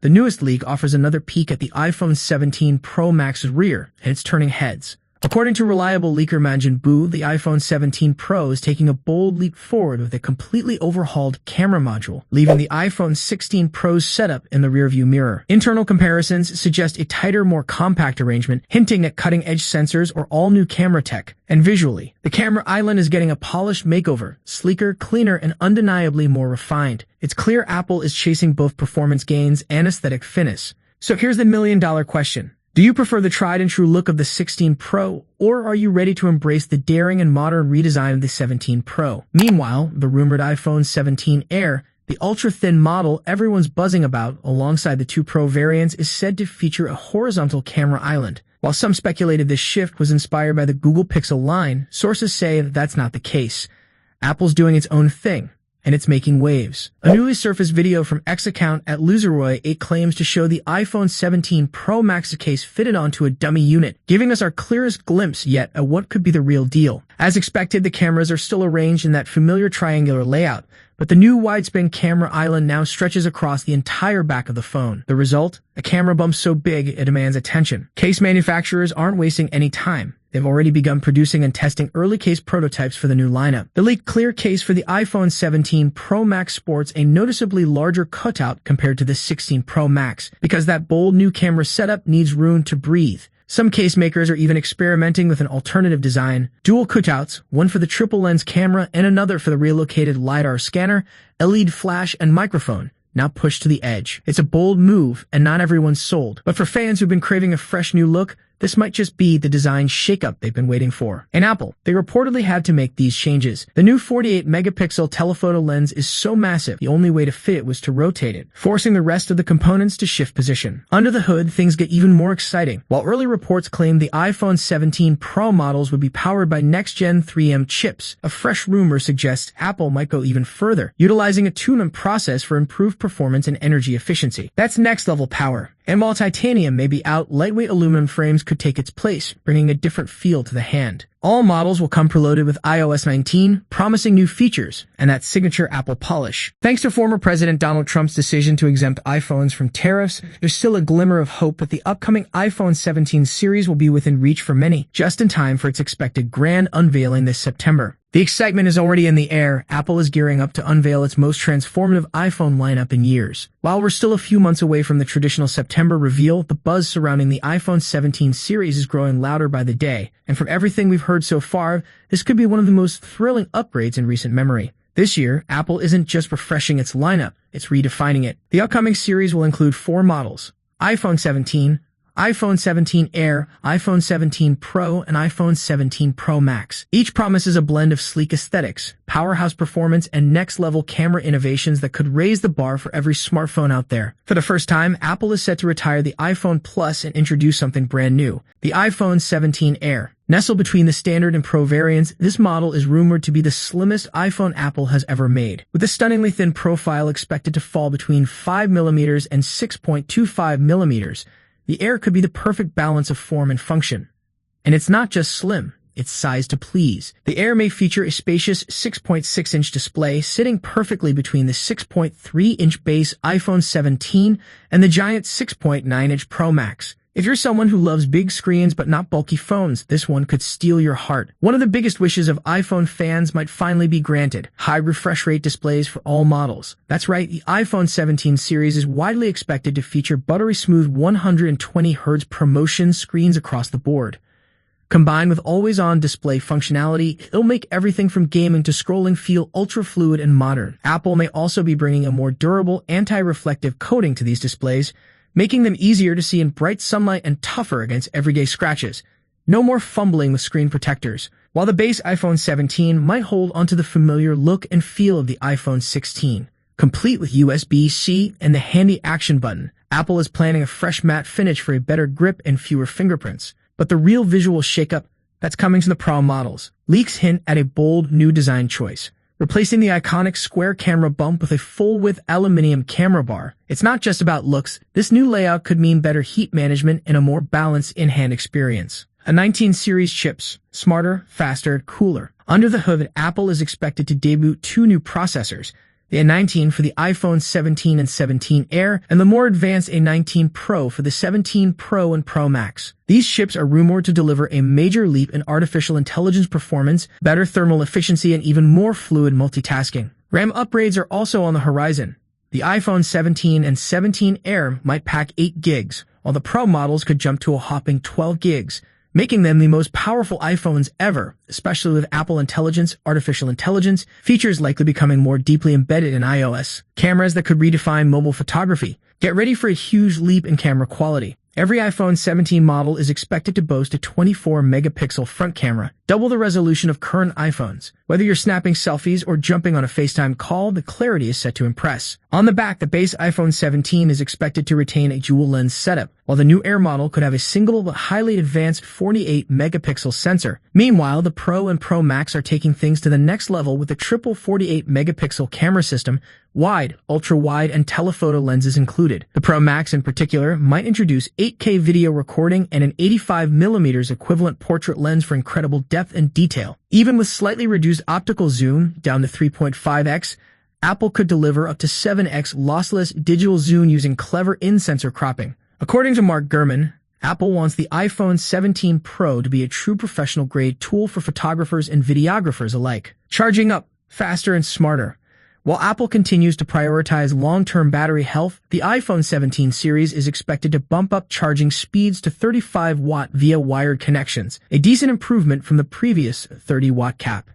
The newest leak offers another peek at the iPhone 17 Pro Max's rear, and it's turning heads. According to reliable leaker Manjin Bu, the iPhone 17 Pro is taking a bold leap forward with a completely overhauled camera module, leaving the iPhone 16 Pro's setup in the rearview mirror. Internal comparisons suggest a tighter, more compact arrangement, hinting at cutting-edge sensors or all-new camera tech. And visually, the camera island is getting a polished makeover, sleeker, cleaner, and undeniably more refined. It's clear Apple is chasing both performance gains and aesthetic finesse. So here's the million-dollar question. Do you prefer the tried-and-true look of the 16 Pro, or are you ready to embrace the daring and modern redesign of the 17 Pro? Meanwhile, the rumored iPhone 17 Air, the ultra-thin model everyone's buzzing about alongside the two Pro variants, is said to feature a horizontal camera island. While some speculated this shift was inspired by the Google Pixel line, sources say that that's not the case. Apple's doing its own thing, and it's making waves. A newly surfaced video from X account at Loseroy8 claims to show the iPhone 17 Pro Max case fitted onto a dummy unit, giving us our clearest glimpse yet at what could be the real deal. As expected, the cameras are still arranged in that familiar triangular layout, but the new widespan camera island now stretches across the entire back of the phone. The result? A camera bump so big it demands attention. Case manufacturers aren't wasting any time. They've already begun producing and testing early case prototypes for the new lineup. The leaked clear case for the iPhone 17 Pro Max sports a noticeably larger cutout compared to the 16 Pro Max, because that bold new camera setup needs room to breathe. Some case makers are even experimenting with an alternative design, dual cutouts, one for the triple lens camera and another for the relocated LiDAR scanner, LED flash, and microphone. Now pushed to the edge. It's a bold move, and not everyone's sold. But for fans who've been craving a fresh new look, this might just be the design shakeup they've been waiting for. In Apple, they reportedly had to make these changes. The new 48-megapixel telephoto lens is so massive, the only way to fit it was to rotate it, forcing the rest of the components to shift position. Under the hood, things get even more exciting. While early reports claimed the iPhone 17 Pro models would be powered by next-gen 3M chips, a fresh rumor suggests Apple might go even further, utilizing a tune-up process for improved performance and energy efficiency. That's next-level power. And while titanium may be out, lightweight aluminum frames could take its place, bringing a different feel to the hand. All models will come preloaded with iOS 19, promising new features, and that signature Apple polish. Thanks to former President Donald Trump's decision to exempt iPhones from tariffs, there's still a glimmer of hope that the upcoming iPhone 17 series will be within reach for many, just in time for its expected grand unveiling this September. The excitement is already in the air. Apple is gearing up to unveil its most transformative iPhone lineup in years. While we're still a few months away from the traditional September reveal, the buzz surrounding the iPhone 17 series is growing louder by the day, and from everything we've heard so far, this could be one of the most thrilling upgrades in recent memory. This year, Apple isn't just refreshing its lineup, it's redefining it. The upcoming series will include 4 models: iPhone 17, iPhone 17 Air, iPhone 17 Pro, and iPhone 17 Pro Max. Each promises a blend of sleek aesthetics, powerhouse performance, and next-level camera innovations that could raise the bar for every smartphone out there. For the first time, Apple is set to retire the iPhone Plus and introduce something brand new, the iPhone 17 Air. Nestled between the standard and Pro variants, this model is rumored to be the slimmest iPhone Apple has ever made, with a stunningly thin profile expected to fall between 5mm and 6.25mm. The Air could be the perfect balance of form and function. And it's not just slim, it's sized to please. The Air may feature a spacious 6.6-inch display sitting perfectly between the 6.3-inch base iPhone 17 and the giant 6.9-inch Pro Max. If you're someone who loves big screens but not bulky phones, this one could steal your heart. One of the biggest wishes of iPhone fans might finally be granted: high refresh rate displays for all models. That's right, the iPhone 17 series is widely expected to feature buttery smooth 120Hz ProMotion screens across the board. Combined with always-on display functionality, it'll make everything from gaming to scrolling feel ultra-fluid and modern. Apple may also be bringing a more durable, anti-reflective coating to these displays, making them easier to see in bright sunlight and tougher against everyday scratches. No more fumbling with screen protectors. While the base iPhone 17 might hold onto the familiar look and feel of the iPhone 16, complete with USB-C and the handy action button, Apple is planning a fresh matte finish for a better grip and fewer fingerprints. But the real visual shakeup, that's coming to the Pro models. Leaks hint at a bold new design choice, replacing the iconic square camera bump with a full-width aluminum camera bar. It's not just about looks. This new layout could mean better heat management and a more balanced in-hand experience. A 19 series chips, smarter, faster, cooler. Under the hood, Apple is expected to debut 2 new processors, the A19 for the iPhone 17 and 17 Air, and the more advanced A19 Pro for the 17 Pro and Pro Max. These chips are rumored to deliver a major leap in artificial intelligence performance, better thermal efficiency, and even more fluid multitasking. RAM upgrades are also on the horizon. The iPhone 17 and 17 Air might pack 8 gigs, while the Pro models could jump to a hopping 12 gigs, making them the most powerful iPhones ever, especially with Apple Intelligence, artificial intelligence, features likely becoming more deeply embedded in iOS. Cameras that could redefine mobile photography. Get ready for a huge leap in camera quality. Every iPhone 17 model is expected to boast a 24-megapixel front camera, double the resolution of current iPhones. Whether you're snapping selfies or jumping on a FaceTime call, the clarity is set to impress. On the back, the base iPhone 17 is expected to retain a dual-lens setup, while the new Air model could have a single but highly advanced 48-megapixel sensor. Meanwhile, the Pro and Pro Max are taking things to the next level with a triple 48-megapixel camera system, wide, ultra-wide, and telephoto lenses included. The Pro Max in particular might introduce 8K video recording and an 85mm equivalent portrait lens for incredible depth and detail. Even with slightly reduced optical zoom, down to 3.5x, Apple could deliver up to 7x lossless digital zoom using clever in-sensor cropping. According to Mark Gurman, Apple wants the iPhone 17 Pro to be a true professional-grade tool for photographers and videographers alike. Charging up, faster and smarter. While Apple continues to prioritize long-term battery health, the iPhone 17 series is expected to bump up charging speeds to 35-watt via wired connections, a decent improvement from the previous 30-watt cap.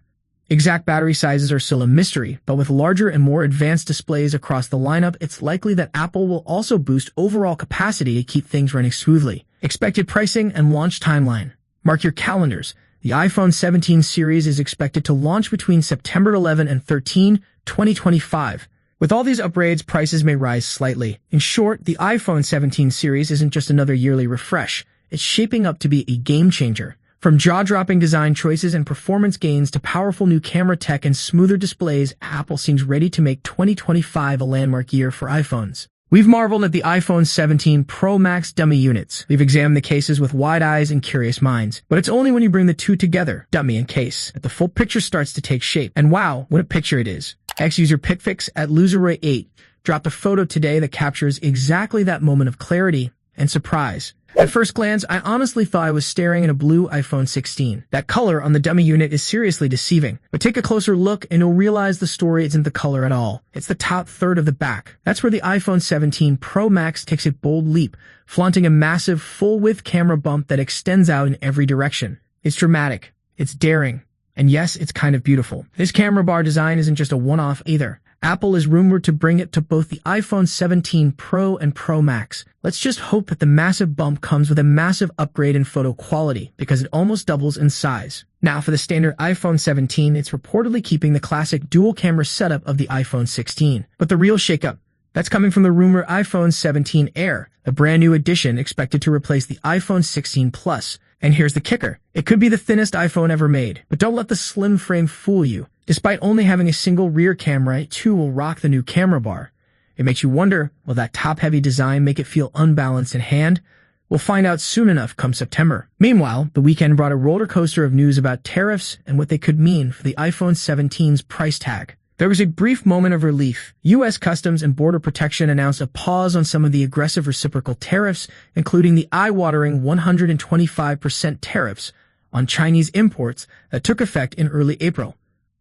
Exact battery sizes are still a mystery, but with larger and more advanced displays across the lineup, it's likely that Apple will also boost overall capacity to keep things running smoothly. Expected pricing and launch timeline. Mark your calendars. The iPhone 17 series is expected to launch between September 11 and 13, 2025. With all these upgrades, prices may rise slightly. In short, the iPhone 17 series isn't just another yearly refresh. It's shaping up to be a game changer. From jaw-dropping design choices and performance gains to powerful new camera tech and smoother displays, Apple seems ready to make 2025 a landmark year for iPhones. We've marveled at the iPhone 17 Pro Max dummy units. We've examined the cases with wide eyes and curious minds. But it's only when you bring the two together, dummy and case, that the full picture starts to take shape. And wow, what a picture it is. Ex-user PicFix at LoserRay8 dropped a photo today that captures exactly that moment of clarity and surprise. At first glance, I honestly thought I was staring at a blue iPhone 16. That color on the dummy unit is seriously deceiving. But take a closer look and you'll realize the story isn't the color at all. It's the top third of the back. That's where the iPhone 17 Pro Max takes a bold leap, flaunting a massive full-width camera bump that extends out in every direction. It's dramatic. It's daring. And yes, it's kind of beautiful. This camera bar design isn't just a one-off either. Apple is rumored to bring it to both the iPhone 17 Pro and Pro Max. Let's just hope that the massive bump comes with a massive upgrade in photo quality, because it almost doubles in size. Now, for the standard iPhone 17, it's reportedly keeping the classic dual-camera setup of the iPhone 16. But the real shakeup, that's coming from the rumored iPhone 17 Air, a brand new edition expected to replace the iPhone 16 Plus. And here's the kicker. It could be the thinnest iPhone ever made. But don't let the slim frame fool you. Despite only having a single rear camera, it too will rock the new camera bar. It makes you wonder, will that top-heavy design make it feel unbalanced in hand? We'll find out soon enough come September. Meanwhile, the weekend brought a roller coaster of news about tariffs and what they could mean for the iPhone 17's price tag. There was a brief moment of relief. U.S. Customs and Border Protection announced a pause on some of the aggressive reciprocal tariffs, including the eye-watering 125% tariffs on Chinese imports that took effect in early April.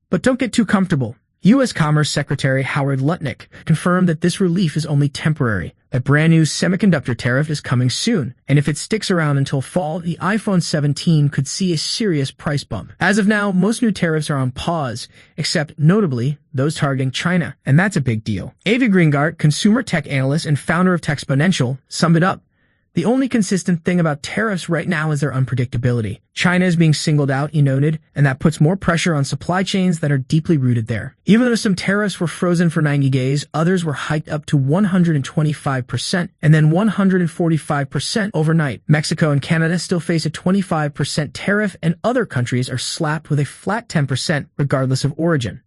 But don't get too comfortable. U.S. Commerce Secretary Howard Lutnick confirmed that this relief is only temporary. A brand new semiconductor tariff is coming soon, and if it sticks around until fall, the iPhone 17 could see a serious price bump. As of now, most new tariffs are on pause, except, notably, those targeting China, and that's a big deal. Avi Greengart, consumer tech analyst and founder of Techsponential, summed it up. The only consistent thing about tariffs right now is their unpredictability. China is being singled out, he noted, and that puts more pressure on supply chains that are deeply rooted there. Even though some tariffs were frozen for 90 days, others were hiked up to 125% and then 145% overnight. Mexico and Canada still face a 25% tariff, and other countries are slapped with a flat 10% regardless of origin.